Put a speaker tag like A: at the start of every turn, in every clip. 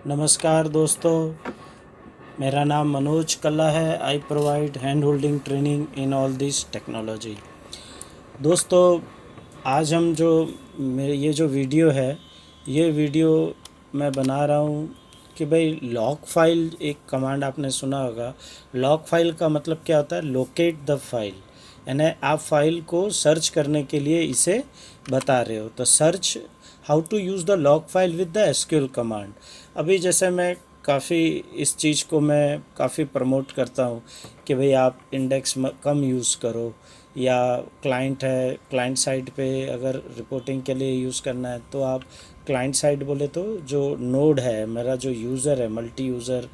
A: नमस्कार दोस्तों, मेरा नाम मनोज कल्ला है। I provide hand holding training in all this technology. दोस्तों, आज हम ये जो वीडियो है, ये वीडियो मैं बना रहा हूँ कि भाई लॉग फाइल, एक कमांड आपने सुना होगा। लॉग फाइल का मतलब क्या होता है? लोकेट द फाइल, यानी आप फाइल को सर्च करने के लिए इसे बता रहे हो। तो search how to use the log file with the SQL command. अभी जैसे मैं काफ़ी इस चीज़ को मैं काफ़ी प्रमोट करता हूँ कि भाई आप इंडेक्स कम यूज़ करो, या क्लाइंट है, क्लाइंट साइड पे अगर रिपोर्टिंग के लिए यूज़ करना है तो आप क्लाइंट साइड बोले तो जो नोड है, मेरा जो यूज़र है, मल्टी यूज़र,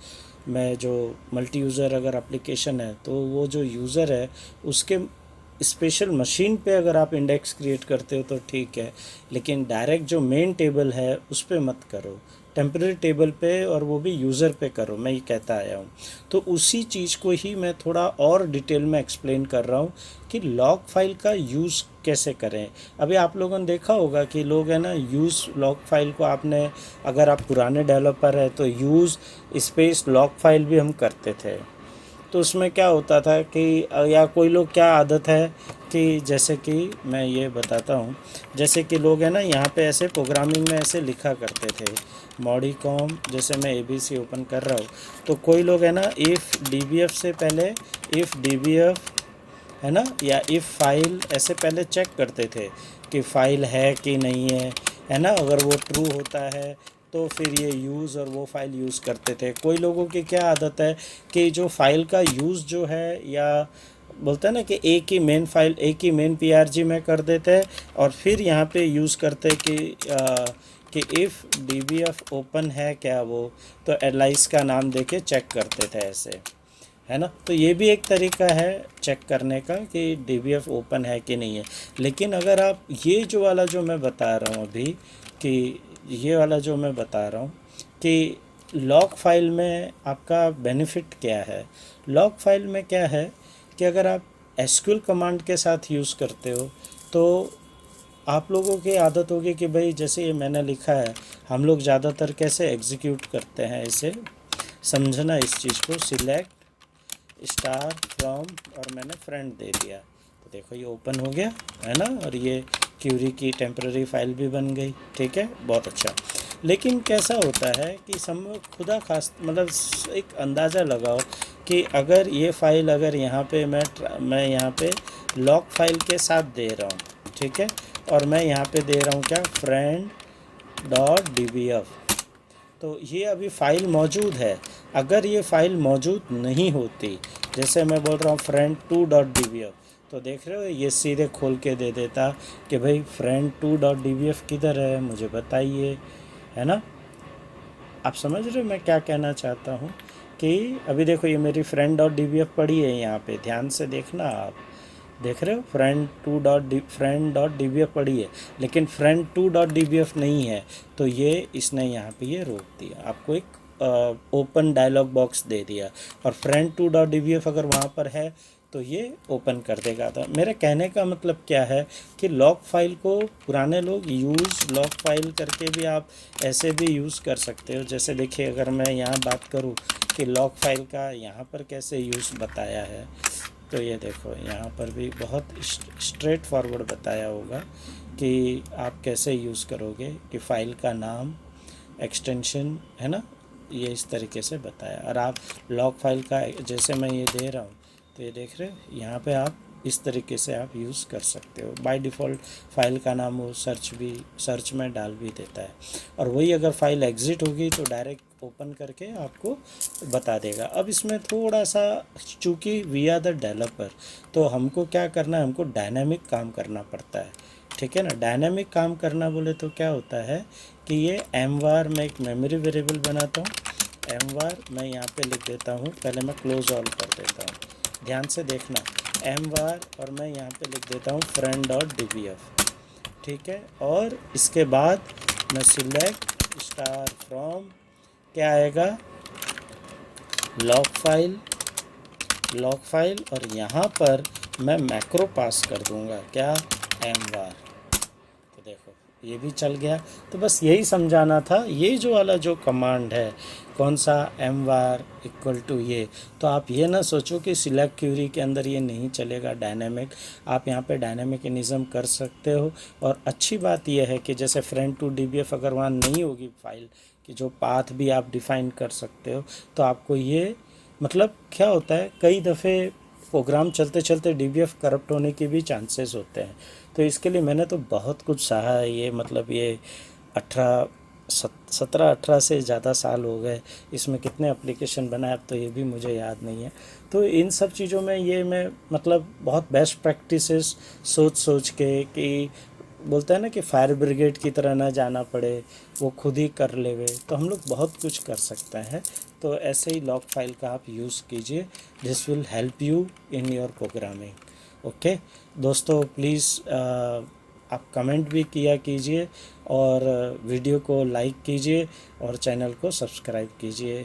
A: मैं जो मल्टी यूज़र अगर एप्लीकेशन है तो वो जो यूज़र है उसके स्पेशल मशीन पे अगर आप इंडेक्स क्रिएट करते हो तो ठीक है, लेकिन डायरेक्ट जो मेन टेबल है उस पर मत करो, टेम्पररी टेबल पे, और वो भी यूज़र पे करो। मैं ये कहता आया हूँ। तो उसी चीज़ को ही मैं थोड़ा और डिटेल में एक्सप्लेन कर रहा हूँ कि लॉग फाइल का यूज़ कैसे करें। अभी आप लोगों ने देखा होगा कि लोग है ना, यूज़ लॉग फाइल को आपने, अगर आप पुराने डेवलपर है तो यूज़ स्पेस लॉग फाइल भी हम करते थे। तो उसमें क्या होता था कि या कोई लोग क्या आदत है कि जैसे कि मैं ये बताता हूँ, जैसे कि लोग हैं ना यहाँ पे ऐसे प्रोग्रामिंग में ऐसे लिखा करते थे मॉडिकॉम, जैसे मैं एबीसी ओपन कर रहा हूँ तो कोई लोग है ना इफ़ डीबीएफ से पहले, इफ़ डीबीएफ है ना, या इफ़ फाइल ऐसे पहले चेक करते थे कि फ़ाइल है कि नहीं है ना। अगर वो ट्रू होता है तो फिर ये यूज़ और वो फाइल यूज़ करते थे। कोई लोगों की क्या आदत है कि जो फाइल का यूज़ जो है, या बोलते हैं ना कि एक ही मेन फाइल, एक ही मेन पीआरजी में कर देते हैं और फिर यहाँ पे यूज़ करते हैं कि इफ़ डीबीएफ ओपन है क्या, वो तो एलाइस का नाम देके चेक करते थे ऐसे, है ना। तो ये भी एक तरीका है चेक करने का कि डीबीएफ ओपन है कि नहीं है। लेकिन अगर आप ये जो वाला जो मैं बता रहा हूँ अभी, कि ये वाला जो मैं बता रहा हूँ कि लॉग फाइल में आपका बेनिफिट क्या है। लॉग फाइल में क्या है कि अगर आप एसक्यूएल कमांड के साथ यूज़ करते हो तो आप लोगों की आदत होगी कि भाई जैसे ये मैंने लिखा है, हम लोग ज़्यादातर कैसे एग्जीक्यूट करते हैं इसे, समझना इस चीज़ को। सिलेक्ट स्टार फ्रॉम, और मैंने फ्रेंड दे दिया तो देखो ये ओपन हो गया, है ना। और ये क्यूरी की टेम्पररी फाइल भी बन गई, ठीक है, बहुत अच्छा। लेकिन कैसा होता है कि सब खुदा खास मतलब एक अंदाज़ा लगाओ कि अगर ये फ़ाइल, अगर यहाँ पे मैं यहाँ पे लॉग फाइल के साथ दे रहा हूँ, ठीक है, और मैं यहाँ पे दे रहा हूँ क्या, फ्रेंड डॉट डीबीएफ, तो ये अभी फ़ाइल मौजूद है। अगर ये फ़ाइल मौजूद नहीं होती, जैसे मैं बोल रहा हूँ friend two dot D V F, तो देख रहे हो ये सीधे खोल के दे देता कि भाई friend two dot D V F किधर है, मुझे बताइए, है ना। आप समझ रहे हो मैं क्या कहना चाहता हूँ कि अभी देखो ये मेरी friend dot D V F पड़ी है यहाँ पे, ध्यान से देखना आप, देख रहे हो friend dot D B F पड़ी है, लेकिन friend two dot D B F नहीं है। तो ये इसने यहाँ पे ये रोक दिया, आपको एक ओपन डायलॉग बॉक्स दे दिया, और friend two dot D B F अगर वहाँ पर है तो ये ओपन कर देगा। तो मेरे कहने का मतलब क्या है कि लॉग फाइल को पुराने लोग यूज़ लॉग फाइल करके भी आप ऐसे भी यूज़ कर सकते हो। जैसे देखिए अगर मैं यहाँ बात करूँ कि लॉग फाइल का यहाँ पर कैसे यूज़ बताया है, तो ये देखो यहाँ पर भी बहुत स्ट्रेट फॉरवर्ड बताया होगा कि आप कैसे यूज़ करोगे, कि फ़ाइल का नाम, एक्सटेंशन, है ना, ये इस तरीके से बताया। और आप लॉग फाइल का जैसे मैं ये दे रहा हूँ तो ये देख रहे हो यहाँ पे आप इस तरीके से आप यूज़ कर सकते हो। बाय डिफ़ॉल्ट फ़ाइल का नाम वो सर्च में डाल भी देता है, और वही अगर फ़ाइल एग्ज़िट होगी तो डायरेक्ट ओपन करके आपको बता देगा। अब इसमें थोड़ा सा, चूँकि वी आर द डेवलपर, तो हमको क्या करना है, हमको डायनामिक काम करना पड़ता है, ठीक है ना। डायनामिक काम करना बोले तो क्या होता है कि ये एम वार, मैं एक मेमोरी वेरिएबल बनाता हूँ, एम वार मैं यहाँ पे लिख देता हूँ, पहले मैं क्लोज ऑल कर देता हूँ, ध्यान से देखना, एम वार, और मैं यहाँ पे लिख देता हूँ friend dot D V F, ठीक है। और इसके बाद मैं सिलेक्ट स्टार फ्रॉम, क्या आएगा, लॉग फाइल, लॉग फाइल, और यहाँ पर मैं मैक्रो पास कर दूँगा क्या, एम वार। तो देखो ये भी चल गया। तो बस यही समझाना था, ये जो वाला जो कमांड है कौन सा, mvar इक्वल टू ये, तो आप ये ना सोचो कि सिलेक्ट क्यूरी के अंदर ये नहीं चलेगा डायनेमिक, आप यहाँ पे डायनेमिकनिज़म कर सकते हो। और अच्छी बात यह है कि जैसे फ्रेंड टू dbf अगर वहाँ नहीं होगी फाइल कि जो पाथ भी आप डिफ़ाइन कर सकते हो, तो आपको ये मतलब क्या होता है, कई दफ़े प्रोग्राम चलते चलते dbf करप्ट होने के भी चांसेस होते हैं। तो इसके लिए मैंने तो बहुत कुछ सहा है, ये मतलब ये 17-18 से ज़्यादा साल हो गए, इसमें कितने एप्लीकेशन बनाए अब तो ये भी मुझे याद नहीं है। तो इन सब चीज़ों में ये मैं मतलब बहुत बेस्ट प्रैक्टिसेस सोच सोच के, कि बोलते हैं ना कि फायर ब्रिगेड की तरह ना जाना पड़े, वो खुद ही कर लेवे, तो हम लोग बहुत कुछ कर सकते हैं। तो ऐसे ही लॉग फाइल का आप यूज़ कीजिए, this will help you in your programming. Okay दोस्तों, प्लीज़ आप कमेंट भी किया कीजिए, और वीडियो को लाइक कीजिए और चैनल को सब्सक्राइब कीजिए।